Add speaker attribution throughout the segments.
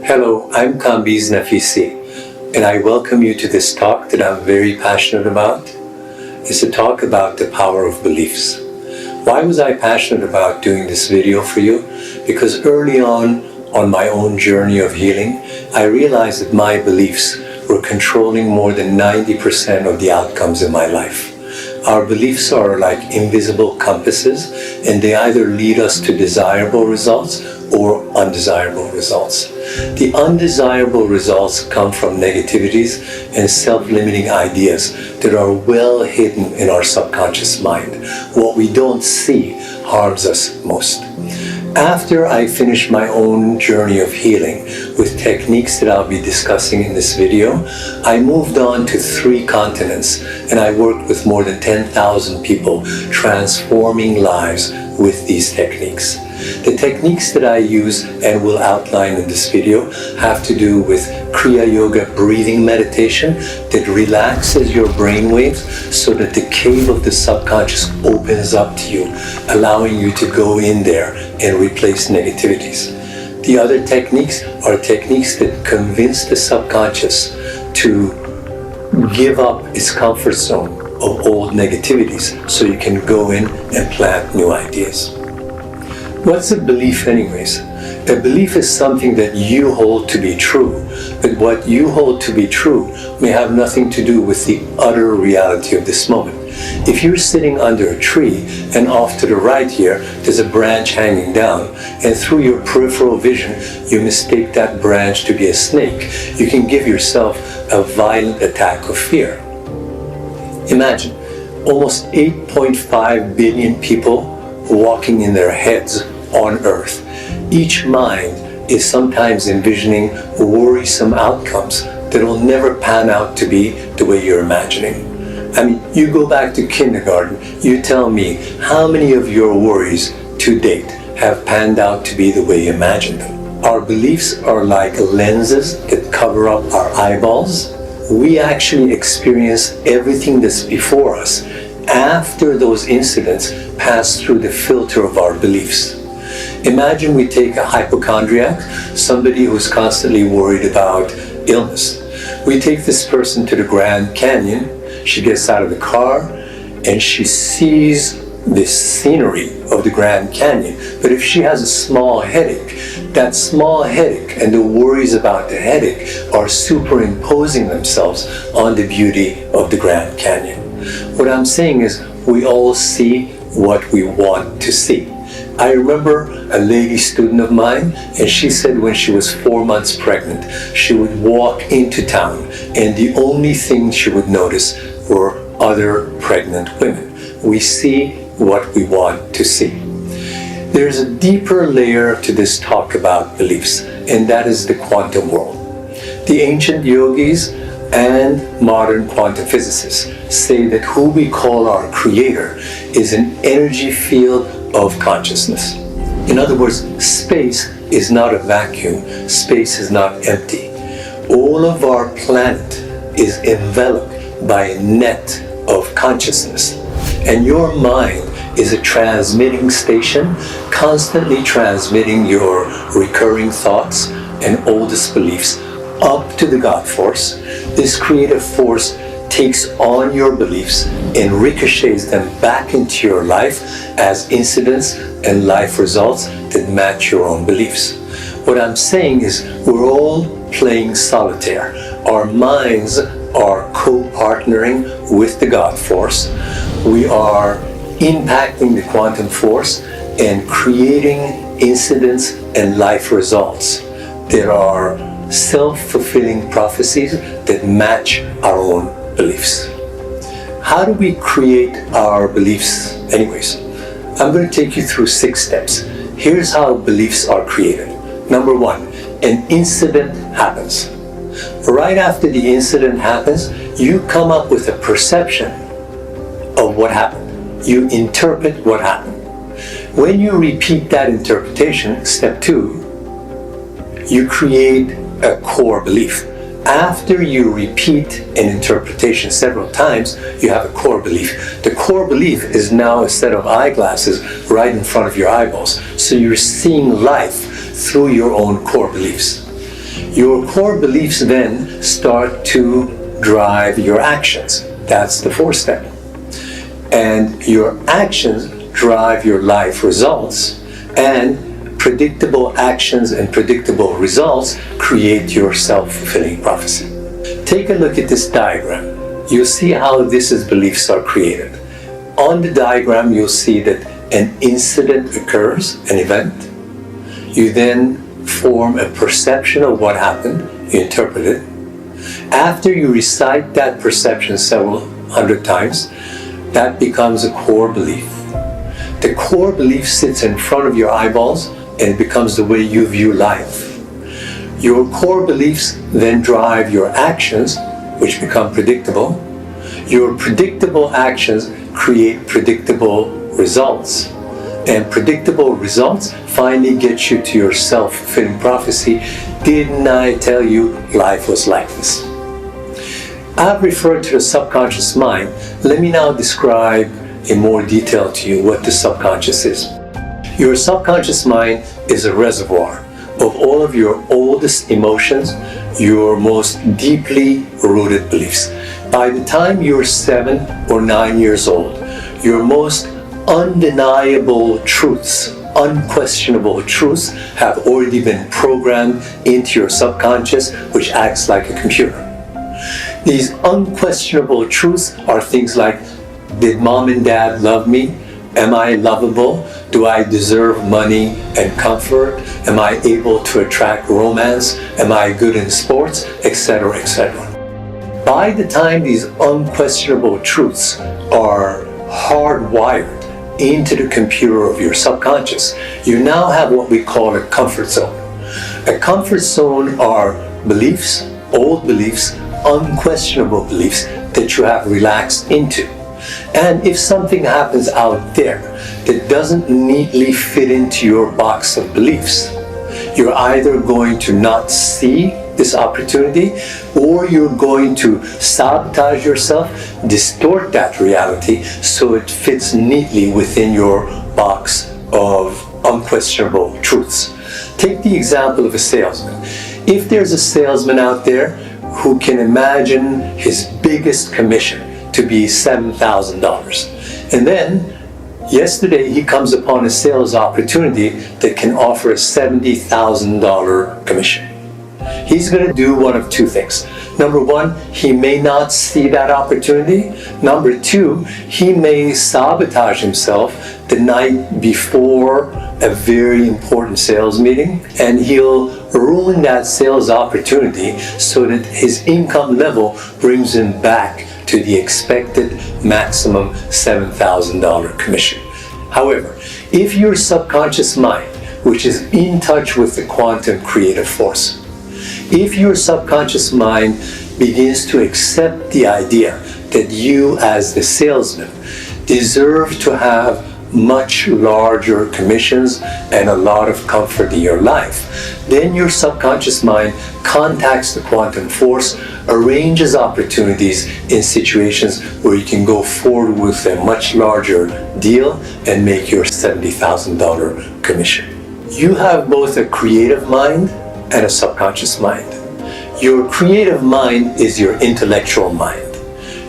Speaker 1: Hello, I'm Kambiz Nafisi, and I welcome you to this talk that I'm very passionate about. It's a talk about the power of beliefs. Why was I passionate about doing this video for you? Because early on my own journey of healing, I realized that my beliefs were controlling more than 90% of the outcomes in my life. Our beliefs are like invisible compasses, and they either lead us to desirable results or undesirable results. The undesirable results come from negativities and self-limiting ideas that are well hidden in our subconscious mind. What we don't see harms us most. After I finished my own journey of healing with techniques that I'll be discussing in this video, I moved on to 3 continents, and I worked with more than 10,000 people transforming lives with these techniques. The techniques that I use and will outline in this video have to do with Kriya Yoga breathing meditation that relaxes your brainwaves so that the cave of the subconscious opens up to you, allowing you to go in there and replace negativities. The other techniques are techniques that convince the subconscious to give up its comfort zone of old negativities so you can go in and plant new ideas. What's a belief anyways? A belief is something that you hold to be true, but what you hold to be true may have nothing to do with the utter reality of this moment. If you're sitting under a tree and off to the right here, there's a branch hanging down, and through your peripheral vision, you mistake that branch to be a snake, you can give yourself a violent attack of fear. Imagine almost 8.5 billion people walking in their heads on Earth. Each mind is sometimes envisioning worrisome outcomes that will never pan out to be the way you're imagining. I mean, you go back to kindergarten, you tell me how many of your worries to date have panned out to be the way you imagined them. Our beliefs are like lenses that cover up our eyeballs. We actually experience everything that's before us after those incidents pass through the filter of our beliefs. Imagine we take a hypochondriac, somebody who's constantly worried about illness. We take this person to the Grand Canyon. She gets out of the car and she sees this scenery of the Grand Canyon. But if she has a small headache, that small headache and the worries about the headache are superimposing themselves on the beauty of the Grand Canyon. What I'm saying is we all see what we want to see. I remember a lady student of mine, and she said when she was 4 months pregnant, she would walk into town and the only thing she would notice were other pregnant women. We see what we want to see. There's a deeper layer to this talk about beliefs, and that is the quantum world. The ancient yogis and modern quantum physicists say that who we call our creator is an energy field of consciousness. In other words, space is not a vacuum. Space is not empty. All of our planet is enveloped by a net of consciousness. And your mind is a transmitting station, constantly transmitting your recurring thoughts and oldest beliefs up to the God force. This creative force takes on your beliefs and ricochets them back into your life as incidents and life results that match your own beliefs. What I'm saying is we're all playing solitaire. Our minds are co-partnering with the God force. We are impacting the quantum force and creating incidents and life results that are self-fulfilling prophecies that match our own beliefs. How do we create our beliefs anyways? I'm going to take you through 6 steps. Here's how beliefs are created. Number 1, an incident happens. Right after the incident happens, you come up with a perception of what happened. You interpret what happened. When you repeat that interpretation, step 2, you create a core belief. After you repeat an interpretation several times, you have a core belief. The core belief is now a set of eyeglasses right in front of your eyeballs. So you're seeing life through your own core beliefs. Your core beliefs then start to drive your actions. That's the fourth step. And your actions drive your life results, and predictable actions and predictable results create your self-fulfilling prophecy. Take a look at this diagram. You'll see how these beliefs are created. On the diagram, you'll see that an incident occurs, an event. You then form a perception of what happened, you interpret it. After you recite that perception several hundred times, that becomes a core belief. The core belief sits in front of your eyeballs and it becomes the way you view life. Your core beliefs then drive your actions, which become predictable. Your predictable actions create predictable results. And predictable results finally get you to your self-fulfilling prophecy. Didn't I tell you life was like this? I've referred to the subconscious mind. Let me now describe in more detail to you what the subconscious is. Your subconscious mind is a reservoir of all of your oldest emotions, your most deeply rooted beliefs. By the time you're 7 or 9 years old, your most undeniable truths, unquestionable truths have already been programmed into your subconscious, which acts like a computer. These unquestionable truths are things like, did mom and dad love me? Am I lovable? Do I deserve money and comfort? Am I able to attract romance? Am I good in sports? Etc., etc. By the time these unquestionable truths are hardwired into the computer of your subconscious, you now have what we call a comfort zone. A comfort zone are beliefs, old beliefs, unquestionable beliefs that you have relaxed into. And if something happens out there that doesn't neatly fit into your box of beliefs, you're either going to not see this opportunity, or you're going to sabotage yourself, distort that reality so it fits neatly within your box of unquestionable truths. Take the example of a salesman. If there's a salesman out there who can imagine his biggest commission to be $7,000, and then yesterday he comes upon a sales opportunity that can offer a $70,000 commission. He's going to do one of two things. Number one, he may not see that opportunity. Number two, he may sabotage himself the night before a very important sales meeting, and he'll ruin that sales opportunity so that his income level brings him back to the expected maximum $7,000 commission. However, if your subconscious mind, which is in touch with the quantum creative force, if your subconscious mind begins to accept the idea that you as the salesman deserve to have much larger commissions and a lot of comfort in your life, then your subconscious mind contacts the quantum force, arranges opportunities in situations where you can go forward with a much larger deal and make your $70,000 commission. You have both a creative mind and a subconscious mind. Your creative mind is your intellectual mind.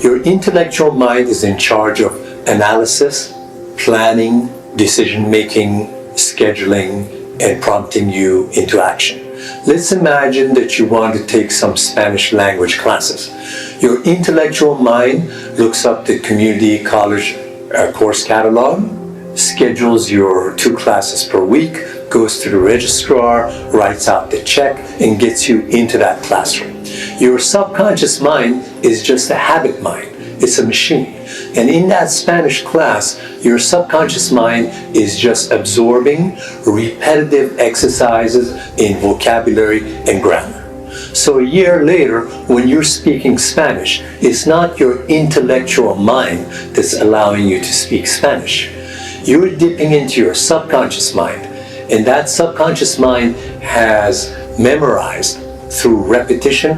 Speaker 1: Your intellectual mind is in charge of analysis, planning, decision-making, scheduling, and prompting you into action. Let's imagine that you want to take some Spanish language classes. Your intellectual mind looks up the community college course catalog, schedules your 2 classes per week, goes to the registrar, writes out the check, and gets you into that classroom. Your subconscious mind is just a habit mind. It's a machine. And in that Spanish class, your subconscious mind is just absorbing repetitive exercises in vocabulary and grammar. So a year later, when you're speaking Spanish, it's not your intellectual mind that's allowing you to speak Spanish. You're dipping into your subconscious mind, and that subconscious mind has memorized through repetition,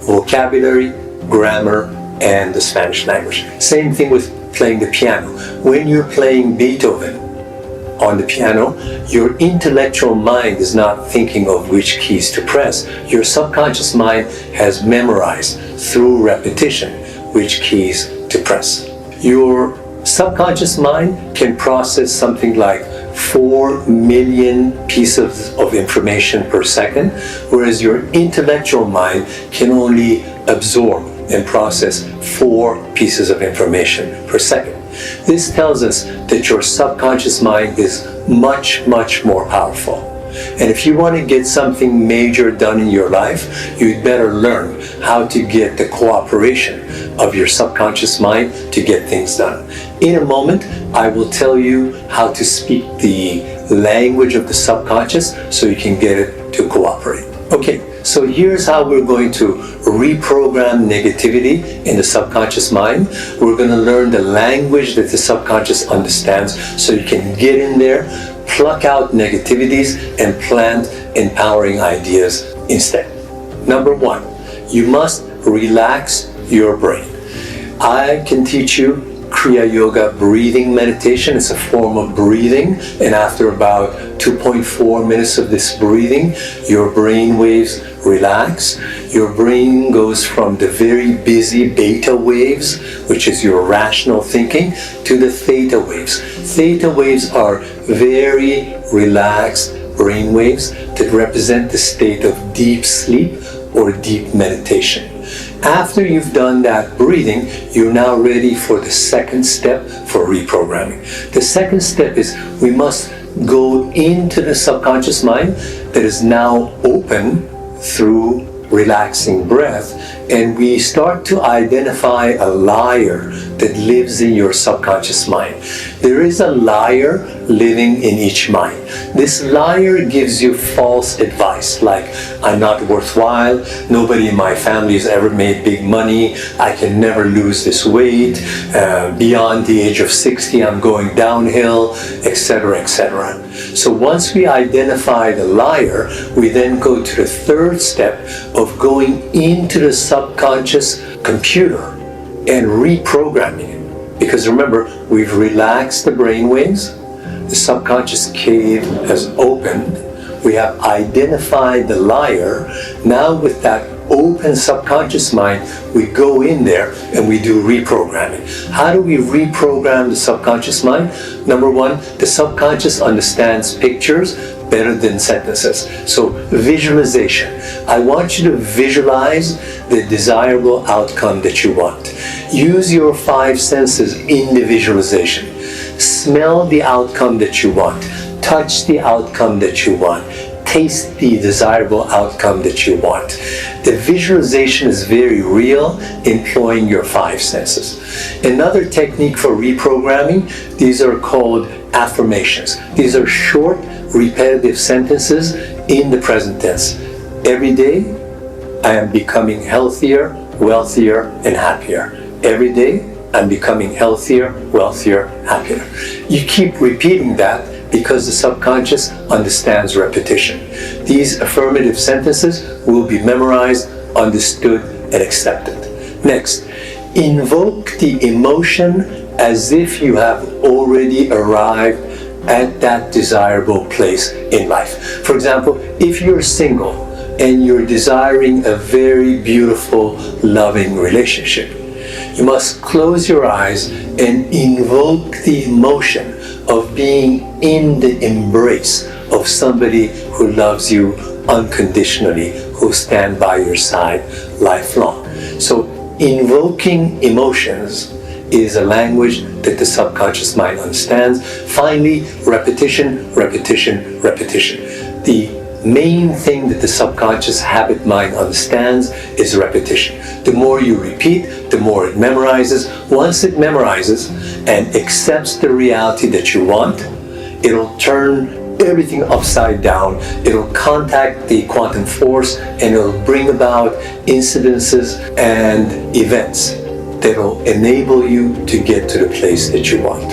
Speaker 1: vocabulary, grammar, and the Spanish language. Same thing with playing the piano. When you're playing Beethoven on the piano, your intellectual mind is not thinking of which keys to press. Your subconscious mind has memorized through repetition which keys to press. Your subconscious mind can process something like 4 million pieces of information per second, whereas your intellectual mind can only absorb and process 4 pieces of information per second. This tells us that your subconscious mind is much, much more powerful. And if you want to get something major done in your life, you'd better learn how to get the cooperation of your subconscious mind to get things done. In a moment, I will tell you how to speak the language of the subconscious so you can get it to cooperate. Okay, so here's how we're going to reprogram negativity in the subconscious mind. We're going to learn the language that the subconscious understands so you can get in there, pluck out negativities, and plant empowering ideas instead. Number 1, you must relax your brain. I can teach you Kriya Yoga breathing meditation. It's a form of breathing, and after about 2.4 minutes of this breathing, your brain waves relax. Your brain goes from the very busy beta waves, which is your rational thinking, to the theta waves. Theta waves are very relaxed brain waves that represent the state of deep sleep or deep meditation. After you've done that breathing, you're now ready for the second step for reprogramming. The second step is we must go into the subconscious mind that is now open through relaxing breath, and we start to identify a liar that lives in your subconscious mind. There is a liar living in each mind. This liar gives you false advice like, I'm not worthwhile, nobody in my family has ever made big money, I can never lose this weight, beyond the age of 60 I'm going downhill, etc., etc. So once we identify the liar, we then go to the third step of going into the subconscious computer and reprogramming it. Because remember, we've relaxed the brain waves, the subconscious cave has opened, we have identified the liar. Now with that open subconscious mind, we go in there and we do reprogramming. How do we reprogram the subconscious mind? Number 1, the subconscious understands pictures better than sentences. So visualization. I want you to visualize the desirable outcome that you want. Use your 5 senses in the visualization. Smell the outcome that you want. Touch the outcome that you want. Taste the desirable outcome that you want. The visualization is very real, employing your 5 senses. Another technique for reprogramming, these are called affirmations. These are short, repetitive sentences in the present tense. Every day, I am becoming healthier, wealthier, and happier. Every day, I'm becoming healthier, wealthier, happier. You keep repeating that because the subconscious understands repetition. These affirmative sentences will be memorized, understood, and accepted. Next, invoke the emotion as if you have already arrived at that desirable place in life. For example, if you're single and you're desiring a very beautiful, loving relationship, you must close your eyes and invoke the emotion of being in the embrace of somebody who loves you unconditionally, who stand by your side lifelong. So invoking emotions is a language that the subconscious mind understands. Finally, repetition, repetition, repetition. The main thing that the subconscious habit mind understands is repetition. The more you repeat, the more it memorizes. Once it memorizes and accepts the reality that you want, it'll turn everything upside down. It'll contact the quantum force and it'll bring about incidences and events that'll enable you to get to the place that you want.